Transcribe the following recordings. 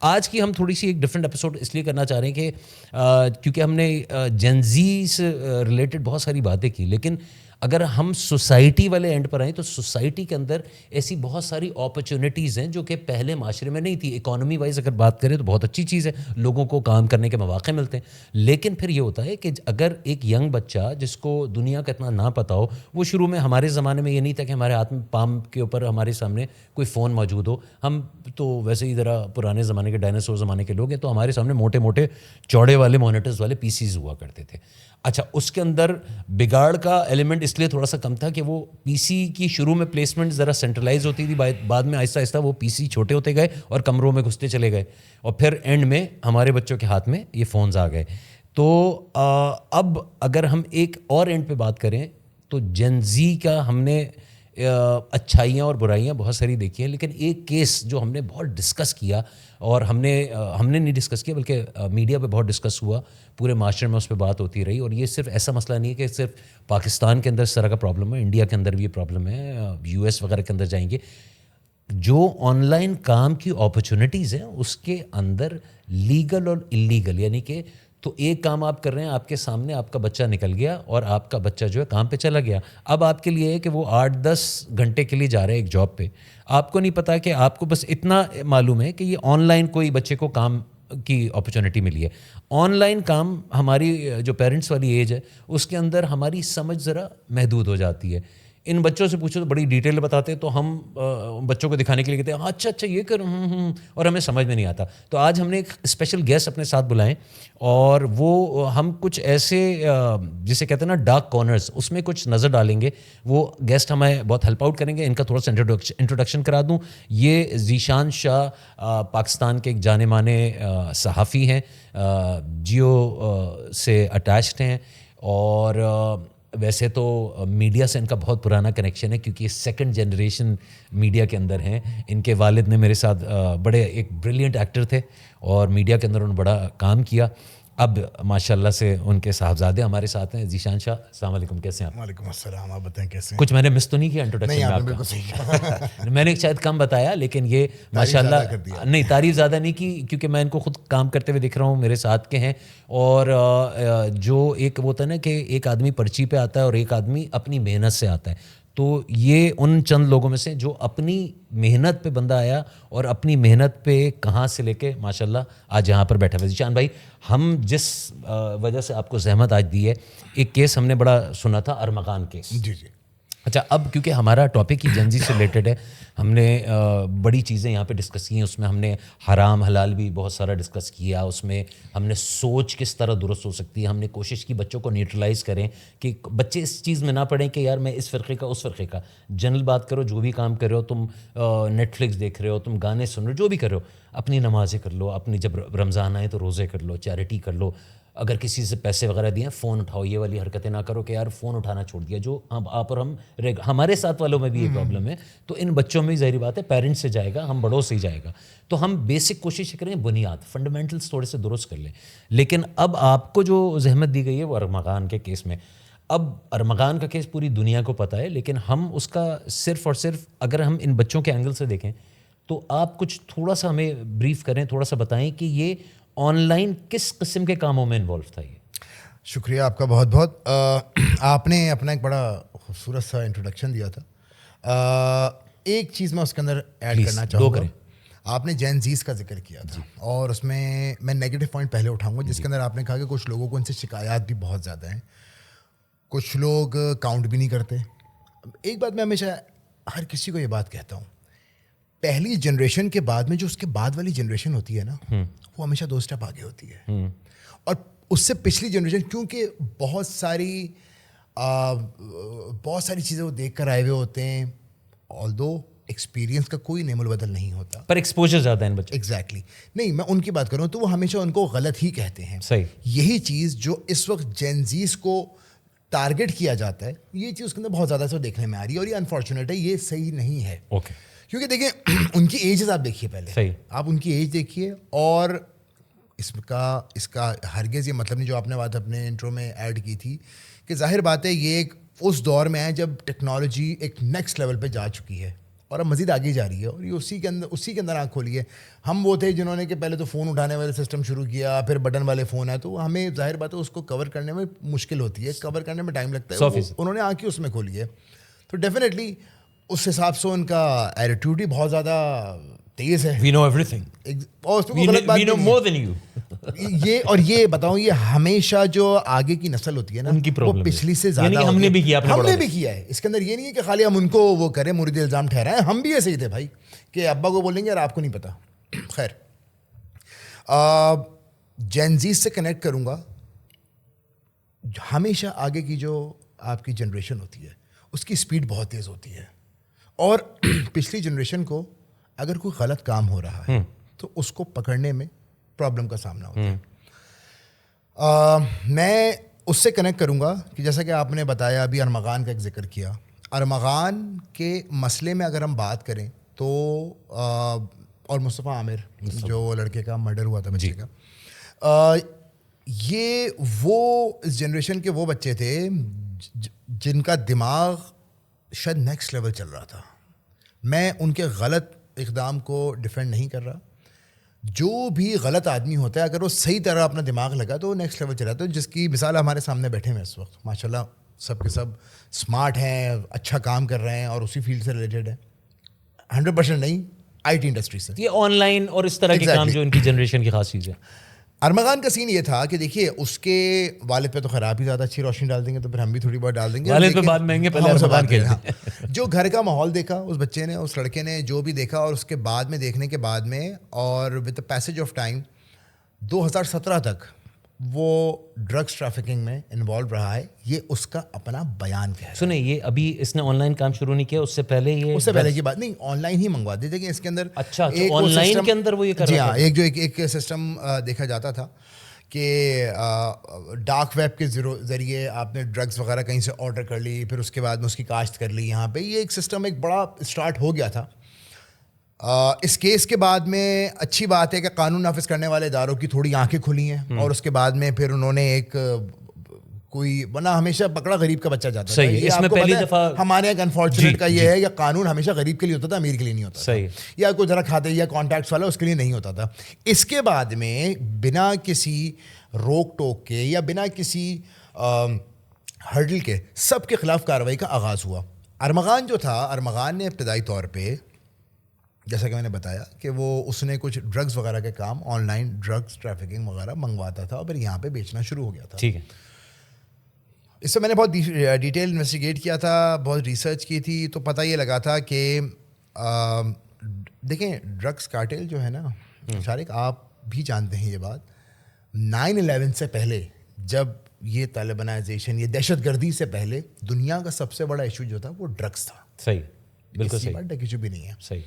آج کی ہم تھوڑی سی ایک ڈفرینٹ ایپیسوڈ اس لیے کرنا چاہ رہے ہیں کہ کیونکہ ہم نے جین زی سے ریلیٹڈ بہت ساری باتیں کی، لیکن اگر ہم سوسائٹی والے اینڈ پر آئیں تو سوسائٹی کے اندر ایسی بہت ساری اپرچونیٹیز ہیں جو کہ پہلے معاشرے میں نہیں تھی. اکانومی وائز اگر بات کریں تو بہت اچھی چیز ہے، لوگوں کو کام کرنے کے مواقع ملتے ہیں. لیکن پھر یہ ہوتا ہے کہ اگر ایک ینگ بچہ جس کو دنیا کا اتنا نہ پتہ ہو، وہ شروع میں ہمارے زمانے میں یہ نہیں تھا کہ ہمارے ہاتھ میں پام کے اوپر ہمارے سامنے کوئی فون موجود ہو. ہم تو ویسے ہی ذرا پرانے زمانے کے ڈائناسور زمانے کے لوگ ہیں، تو ہمارے سامنے موٹے موٹے چوڑے والے مانیٹرز والے پی سیز ہوا کرتے تھے. اچھا، اس کے اندر بگاڑ کا ایلیمنٹ اس لیے تھوڑا سا کم تھا کہ وہ پی سی کی شروع میں پلیسمنٹ ذرا سینٹرلائز ہوتی تھی، بعد میں آہستہ آہستہ وہ پی سی چھوٹے ہوتے گئے اور کمروں میں گھستے چلے گئے، اور پھر اینڈ میں ہمارے بچوں کے ہاتھ میں یہ فونز آ گئے. تو اب اگر ہم ایک اور اینڈ پہ بات کریں تو جین زی کا ہم نے اچھائیاں اور برائیاں بہت ساری دیکھی ہیں، لیکن ایک کیس جو ہم نے بہت ڈسکس کیا، اور ہم نے نہیں ڈسکس کیا بلکہ میڈیا پہ بہت ڈسکس ہوا، پورے معاشرے میں اس پہ بات ہوتی رہی. اور یہ صرف ایسا مسئلہ نہیں ہے کہ صرف پاکستان کے اندر اس طرح کا پرابلم ہے، انڈیا کے اندر بھی یہ پرابلم ہے، یو ایس وغیرہ کے اندر جائیں گے. جو آن لائن کام کی اپرچونیٹیز ہیں اس کے اندر لیگل اور اللیگل، یعنی کہ تو ایک کام آپ کر رہے ہیں، آپ کے سامنے آپ کا بچہ نکل گیا اور آپ کا بچہ جو ہے کام پہ چلا گیا. اب آپ کے لیے ہے کہ وہ 8-10 گھنٹے کے لیے جا رہے ہیں ایک جاب پہ، آپ کو نہیں پتا کہ آپ کو بس اتنا معلوم ہے کہ یہ آن لائن کوئی بچے کو کام کی اپرچونیٹی ملی ہے. آن لائن کام ہماری جو پیرنٹس والی ایج ہے اس کے اندر ہماری سمجھ ذرا محدود ہو جاتی ہے. ان بچوں سے پوچھو تو بڑی ڈیٹیل بتاتے ہیں، تو ہم بچوں کو دکھانے کے لیے کہتے ہیں اچھا یہ کر، اور ہمیں سمجھ میں نہیں آتا. تو آج ہم نے ایک اسپیشل گیسٹ اپنے ساتھ بلائیں، اور وہ ہم کچھ ایسے جسے کہتے ہیں نا ڈارک کارنرز، اس میں کچھ نظر ڈالیں گے. وہ گیسٹ ہمیں بہت ہیلپ آؤٹ کریں گے. ان کا تھوڑا سا انٹروڈکشن کرا دوں. یہ ذیشان شاہ پاکستان کے ایک جانے مانے صحافی ہیں، جیو سے اٹیچڈ ہیں، اور ویسے تو میڈیا سے ان کا بہت پرانا کنیکشن ہے کیونکہ یہ سیکنڈ جنریشن میڈیا کے اندر ہیں. ان کے والد نے میرے ساتھ بڑے ایک بریلینٹ ایکٹر تھے اور میڈیا کے اندر انہوں نے بڑا کام کیا. اب ماشاءاللہ سے ان کے صاحبزادے ہمارے ساتھ ہیں. ذیشان شاہ، السلام علیکم، کیسے ہیں آپ؟ وعلیکم السلام، آپ بتائیں کیسے ہیں؟ کچھ میں نے مس تو نہیں کیا انٹروڈکشن میں؟ آپ بالکل صحیح میں نے شاید کم بتایا، لیکن یہ ماشاءاللہ نہیں، تعریف زیادہ نہیں کی کیونکہ میں ان کو خود کام کرتے ہوئے دیکھ رہا ہوں، میرے ساتھ کے ہیں. اور جو ایک وہ ہوتا ہے نا کہ ایک آدمی پرچی پہ آتا ہے اور ایک آدمی اپنی محنت سے آتا ہے، تو یہ ان چند لوگوں میں سے جو اپنی محنت پہ بندہ آیا اور اپنی محنت پہ کہاں سے لے کے ماشاءاللہ آج یہاں پر بیٹھا ہوا. ذیشان بھائی، ہم جس وجہ سے آپ کو زحمت آج دی ہے، ایک کیس ہم نے بڑا سنا تھا، ارمغان کیس. جی. اچھا، اب کیونکہ ہمارا ٹاپک ہی جین زی سے ریلیٹڈ ہے، ہم نے بڑی چیزیں یہاں پہ ڈسکس کی ہیں. اس میں ہم نے حرام حلال بھی بہت سارا ڈسکس کیا، اس میں ہم نے سوچ کس طرح درست ہو سکتی ہے. ہم نے کوشش کی بچوں کو نیوٹرلائز کریں کہ بچے اس چیز میں نہ پڑیں کہ یار میں اس فرقے کا اس فرقے کا. جنرل بات کرو، جو بھی کام کر رہے ہو تم، نیٹ فلکس دیکھ رہے ہو تم، گانے سن رہے ہو، جو بھی کر رہے ہو، اپنی نمازیں کر لو، اپنی جب رمضان آئے تو روزے کر لو، چیریٹی کر لو. اگر کسی سے پیسے وغیرہ دیے، فون اٹھاؤ، یہ والی حرکتیں نہ کرو کہ یار فون اٹھانا چھوڑ دیا، جو آپ اور ہمارے ساتھ والوں میں بھی یہ پرابلم ہے. تو ان بچوں میں ظاہری بات ہے پیرنٹس سے جائے گا، ہم بڑوں سے ہی جائے گا. تو ہم بیسک کوشش کریں، بنیاد فنڈامنٹلس تھوڑے سے درست کر لیں. لیکن اب آپ کو جو زحمت دی گئی ہے وہ ارمغان کے کیس میں. اب ارمغان کا کیس پوری دنیا کو پتہ ہے، لیکن ہم اس کا صرف اور صرف اگر ہم ان بچوں کے اینگل سے دیکھیں تو آپ کچھ تھوڑا سا ہمیں بریف کریں، تھوڑا سا بتائیں کہ یہ آن لائن کس قسم کے کاموں میں انوالو تھا. یہ شکریہ آپ کا بہت بہت. آپ نے اپنا ایک بڑا خوبصورت سا انٹروڈکشن دیا تھا. ایک چیز میں اس کے اندر ایڈ کرنا چاہوں گا. آپ نے جین زیز کا ذکر کیا تھا، اور اس میں نیگیٹو پوائنٹ پہلے اٹھاؤں گا، جس کے اندر آپ نے کہا کہ کچھ لوگوں کو ان سے شکایات بھی بہت زیادہ ہیں، کچھ لوگ کاؤنٹ بھی نہیں کرتے. ایک بات میں ہمیشہ ہر کسی کو یہ بات کہتا ہوں، پہلی جنریشن کے بعد میں جو اس کے بعد والی جنریشن ہوتی ہے نا، وہ ہمیشہ 2 اسٹیپ آگے ہوتی ہے. اور اس سے پچھلی جنریشن کیونکہ بہت ساری چیزیں وہ دیکھ کر آئے ہوئے ہوتے ہیں، آلدو ایکسپیرینس کا کوئی نعم البدل نہیں ہوتا، پر ایکسپوجر زیادہ ہے ان بچوں. ایگزیکٹلی. نہیں، میں ان کی بات کروں تو وہ ہمیشہ ان کو غلط ہی کہتے ہیں. صحیح. یہی چیز جو اس وقت جین زیز کو ٹارگیٹ کیا جاتا ہے، یہ چیز اس کے اندر بہت زیادہ سے دیکھنے میں آ رہی ہے، اور یہ انفارچونیٹ ہے، یہ صحیح نہیں ہے. اوکے. کیونکہ دیکھیں ان کی ایجز آپ دیکھیے پہلے. صحیح. آپ ان کی ایج دیکھیے، اور اس کا ہرگز یہ مطلب نہیں جو آپ نے بات اپنے انٹرو میں ایڈ کی تھی کہ ظاہر بات ہے یہ ایک اس دور میں ہے جب ٹیکنالوجی ایک نیکسٹ لیول پہ جا چکی ہے، اور اب مزید آگے جا رہی ہے, اور یہ اسی کے اندر آنکھ کھولی ہے. ہم وہ تھے جنہوں نے کہ پہلے تو فون اٹھانے والے سسٹم شروع کیا, پھر بٹن والے فون آئے, تو ہمیں ظاہر بات ہے اس کو کور کرنے میں مشکل ہوتی ہے, کور کرنے میں ٹائم لگتا ہے. انہوں نے آنکھ ہی اس میں کھولی ہے, تو ڈیفینیٹلی اس حساب سے ان کا ایٹیٹیوڈ ہی بہت زیادہ تیز ہے. We know everything. We know more than you. یہ بتاؤں, یہ ہمیشہ جو آگے کی نسل ہوتی ہے نا, وہ پچھلی سے زیادہ ہم نے بھی کیا, ہم نے بھی کیا ہے. اس کے اندر یہ نہیں ہے کہ خالی ہم ان کو وہ کریں, مورد الزام ٹھہرائیں. ہم بھی ایسے ہی تھے بھائی, کہ ابا کو بولیں گے یار آپ کو نہیں پتا. خیر, جین زیز سے کنیکٹ کروں گا. ہمیشہ آگے کی جو آپ کی جنریشن ہوتی ہے اس کی اسپیڈ بہت تیز ہوتی ہے, اور پچھلی جنریشن کو اگر کوئی غلط کام ہو رہا ہے تو اس کو پکڑنے میں پرابلم کا سامنا ہوتا ہے. میں اس سے کنیکٹ کروں گا کہ جیسا کہ آپ نے بتایا ابھی ارمغان کا ایک ذکر کیا. ارمغان کے مسئلے میں اگر ہم بات کریں تو اور مصطفیٰ عامر جو لڑکے کا مرڈر ہوا تھا بچے کا, یہ وہ اس جنریشن کے وہ بچے تھے جن کا دماغ شاید نیکسٹ لیول چل رہا تھا. میں ان کے غلط اقدام کو ڈیفینڈ نہیں کر رہا. جو بھی غلط آدمی ہوتا ہے اگر وہ صحیح طرح اپنا دماغ لگا تو وہ نیکسٹ لیول چلا. تو جس کی مثال ہمارے سامنے بیٹھے ہیں اس وقت, ماشاء اللہ سب کے سب اسمارٹ ہیں, اچھا کام کر رہے ہیں اور اسی فیلڈ سے ریلیٹڈ ہیں. 100% نہیں, آئی ٹی انڈسٹری سے, یہ آن لائن اور اس طرح کے کام جو ان کی جنریشن کی خاص چیز ہے. ارمغان کا سین یہ تھا کہ دیکھیے اس کے والد پہ تو خیر آپ ہی زیادہ اچھی روشنی ڈال دیں گے, تو پھر ہم بھی تھوڑی بہت ڈال دیں گے. والد پہ بات مہنگے, پہلے ارمغان کے جو گھر کا ماحول دیکھا اس بچے نے, اس لڑکے نے جو بھی دیکھا, اور اس کے بعد میں دیکھنے کے بعد میں اور with the passage of time 2017 تک وہ ڈرگس ٹریفکنگ میں انوالو رہا ہے. یہ اس کا اپنا بیان ہے. سنیں, یہ ابھی اس نے آن لائن کام شروع نہیں کیا, اس سے پہلے یہ اس سے پہلے کی بات نہیں, آن لائن ہی منگوا دیتے کہ اس کے اندر. اچھا, آن لائن کے اندر وہ یہ کر رہا تھا. ایک جو ایک سسٹم دیکھا جاتا تھا کہ ڈارک ویب کے ذریعے آپ نے ڈرگس وغیرہ کہیں سے آرڈر کر لی, پھر اس کے بعد میں اس کی کاشت کر لی یہاں پہ. یہ ایک سسٹم ایک بڑا اسٹارٹ ہو گیا تھا. اس کیس کے بعد میں اچھی بات ہے کہ قانون نافذ کرنے والے اداروں کی تھوڑی آنکھیں کھلی ہیں, اور اس کے بعد میں پھر انہوں نے ایک کوئی, ورنہ ہمیشہ پکڑا غریب کا بچہ جاتا ہے. اس میں پہلی دفعہ ہمارے ایک انفارچونیٹ کا یہ ہے کہ قانون ہمیشہ غریب کے لیے ہوتا تھا, امیر کے لیے نہیں ہوتا. یا کوئی ذرا کھاتے یا کانٹیکٹس والا اس کے لیے نہیں ہوتا تھا. اس کے بعد میں بنا کسی روک ٹوک کے یا بنا کسی ہرڈل کے سب کے خلاف کارروائی کا آغاز ہوا. ارمغان جو تھا, ارمغان نے ابتدائی طور پہ جیسا کہ میں نے بتایا کہ وہ اس نے کچھ ڈرگس وغیرہ کے کام آن لائن ڈرگس ٹریفکنگ وغیرہ منگواتا تھا, اور پھر یہاں پہ بیچنا شروع ہو گیا تھا. ٹھیک ہے. اس سے میں نے بہت ڈیٹیل انویسٹیگیٹ کیا تھا, بہت ریسرچ کی تھی, تو پتہ یہ لگا تھا کہ دیکھیں ڈرگس کارٹیل جو ہے نا شارق, آپ بھی جانتے ہیں یہ بات, 9/11 سے پہلے جب یہ طالبانائزیشن, یہ دہشت گردی سے پہلے دنیا کا سب سے بڑا ایشو جو تھا وہ ڈرگس تھا. صحیح, بالکل صحیح, بات کچھ بھی نہیں ہے. صحیح.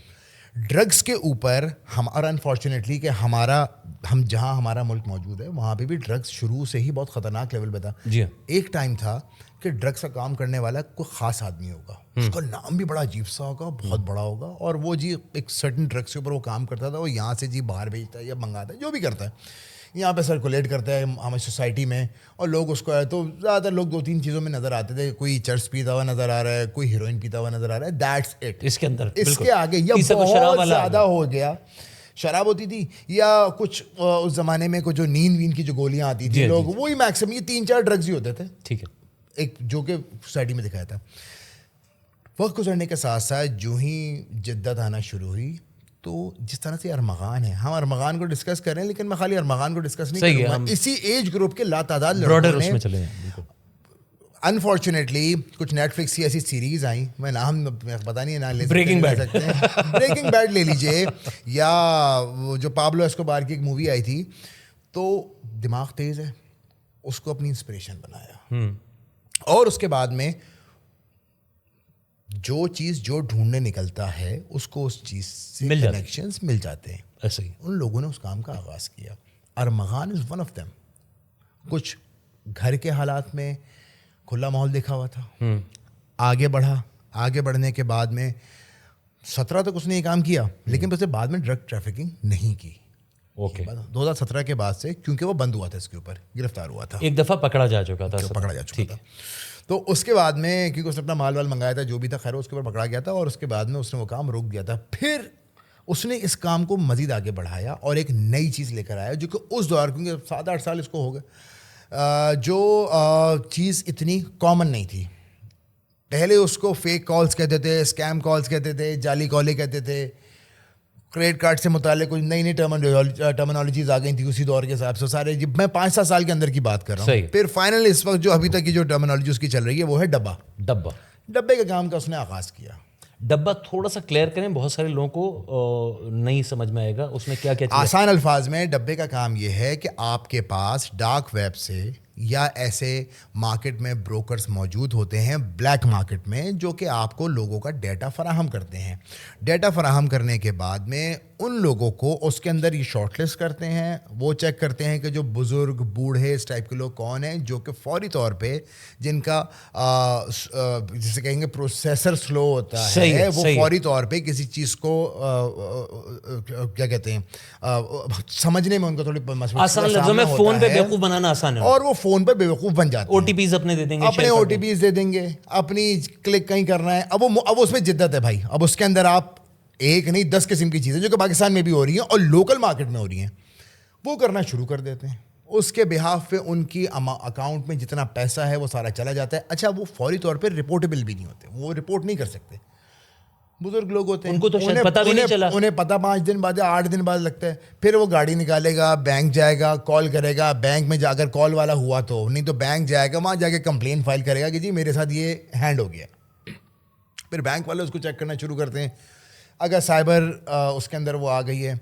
ڈرگس کے اوپر ہمارا انفارچونیٹلی کہ ہم جہاں ہمارا ملک موجود ہے وہاں پہ بھی ڈرگس شروع سے ہی بہت خطرناک لیول پہ تھا. جی ہاں, ایک ٹائم تھا کہ ڈرگس کا کام کرنے والا کوئی خاص آدمی ہوگا, اس کا نام بھی بڑا عجیب سا ہوگا, بہت بڑا ہوگا, اور وہ جی ایک سرٹن ڈرگس کے اوپر وہ کام کرتا تھا. وہ یہاں سے جی باہر بھیجتا ہے یا منگاتا ہے, جو بھی کرتا ہے, یہاں پہ سرکولیٹ کرتا ہے ہماری سوسائٹی میں, اور لوگ اس کو ہے تو زیادہ تر لوگ 2-3 چیزوں میں نظر آتے تھے. کوئی چرس پیتا ہوا نظر آ رہا ہے, کوئی ہیروئن پیتا ہوا نظر آ رہا ہے, دیٹس اٹ. اس کے اندر اس کے آگے یہ بہت زیادہ ہو گیا. شراب ہوتی تھی یا کچھ اس زمانے میں کچھ جو نیند وین کی جو گولیاں آتی تھی, لوگ وہی میکسیمم یہ 3-4 ڈرگز ہی ہوتے تھے. ٹھیک ہے, ایک جو کہ سوسائٹی میں دکھایا تھا. وقت گزرنے کے ساتھ ساتھ جو ہی جدت آنا شروع ہوئی, تو جس طرح سے ارمغان ہے, ہم ارمغان کو ڈسکس کر رہے ہیں, لیکن میں خالی ارمغان کو ڈسکس نہیں کروں گا. اسی ایج گروپ کے لاتعداد لڑکوں نے انفارچونیٹلی کچھ نیٹ فلکس کی ایسی سیریز آئیں, میں نام پتہ نہیں نام لے سکتے ہیں, بریکنگ بیڈ لے لیجیے, یا جو پابلو اسکوبار کی ایک مووی آئی تھی. تو دماغ تیز ہے, اس کو اپنی انسپریشن بنایا, اور اس کے بعد میں جو چیز جو ڈھونڈنے نکلتا ہے اس کو اس چیز سے کنیکشنز مل جاتے ہیں. ایسے ہی ان لوگوں نے اس کام کا آغاز کیا. Armaghan is one of them. کچھ گھر کے حالات میں کھلا ماحول دیکھا ہوا تھا, آگے بڑھا, آگے بڑھنے کے بعد میں 17 تک اس نے یہ کام کیا, لیکن اسے بعد میں ڈرگ ٹریفکنگ نہیں کی. اوکے, 2017 کے بعد سے, کیونکہ وہ بند ہوا تھا, اس کے اوپر گرفتار ہوا تھا, ایک دفعہ پکڑا جا چکا تھا. پکڑا جا چکا تھا. تو اس کے بعد میں کیونکہ اس نے اپنا مال وال منگایا تھا جو بھی تھا، خیر اس کے اوپر پکڑا گیا تھا، اور اس کے بعد میں اس نے وہ کام روک دیا تھا. پھر اس نے اس کام کو مزید آگے بڑھایا اور ایک نئی چیز لے کر آیا جو کہ اس دور، کیونکہ 7-8 سال اس کو ہو گئے، جو چیز اتنی کامن نہیں تھی. پہلے اس کو فیک کالز کہتے تھے، اسکیم کالز کہتے تھے، جعلی کالیں کہتے تھے، کریڈٹ کارڈ سے متعلق کچھ نئی نئی ٹرمنالوجیز آ گئی تھی اسی دور کے حساب سے سارے. جب میں 5-7 سال کے اندر کی بات کر رہا ہوں. پھر فائنل اس وقت جو ابھی تک کی جو ٹرمنالوجی اس کی چل رہی ہے وہ ہے ڈبے کے کام کا اس نے آغاز کیا. ڈبہ تھوڑا سا کلیئر کریں، بہت سارے لوگوں کو نہیں سمجھ میں آئے گا اس میں کیا کیا چیز. آسان الفاظ میں ڈبے کا کام یہ ہے کہ آپ کے پاس ڈارک ویب سے یا ایسے مارکیٹ میں بروکرز موجود ہوتے ہیں بلیک مارکیٹ میں، جو کہ آپ کو لوگوں کا ڈیٹا فراہم کرتے ہیں. ڈیٹا فراہم کرنے کے بعد میں ان لوگوں کو اس کے اندر یہ شارٹ لسٹ کرتے ہیں. وہ چیک کرتے ہیں کہ جو بزرگ بوڑھے اس ٹائپ کے لوگ کون ہیں جو کہ فوری طور پہ جن کا جسے کہیں گے پروسیسر سلو ہوتا ہے، وہ فوری طور پہ کسی چیز کو کیا کہتے ہیں سمجھنے میں ان کو تھوڑی آسان لفظوں میں فون پہ بیوقوف بنانا آسان ہے، اور وہ فون پہ بیوقوف بن جاتے ہیں. او ٹی پیز اپنے دے دیں گے، اپنے او ٹی پیز دے دیں گے، اپنی کلک کہیں کرنا ہے. اب اس میں جدت ہے بھائی. اب اس کے اندر آپ ایک نہیں 10 قسم کی چیزیں جو کہ پاکستان میں بھی ہو رہی ہیں اور لوکل مارکیٹ میں ہو رہی ہیں وہ کرنا شروع کر دیتے ہیں. اس کے بہاف پہ ان کی اکاؤنٹ میں جتنا پیسہ ہے وہ سارا چلا جاتا ہے. اچھا وہ فوری طور پہ رپورٹیبل بھی نہیں ہوتے، وہ رپورٹ نہیں کر سکتے. بزرگ لوگ ہوتے ہیں، ان کو تو شاید پتہ بھی نہیں چلا، انہیں پتہ 5 دن بعد یا 8 دن بعد لگتا ہے. پھر وہ گاڑی نکالے گا، بینک جائے گا، کال کرے گا. بینک میں جا کر کال والا ہوا تو نہیں، تو بینک جائے گا، وہاں جا کے کمپلین فائل کرے گا کہ جی میرے ساتھ یہ ہینڈ ہو گیا. پھر بینک والے اس کو چیک کرنا شروع کرتے ہیں. اگر سائبر اس کے اندر وہ آ گئی ہے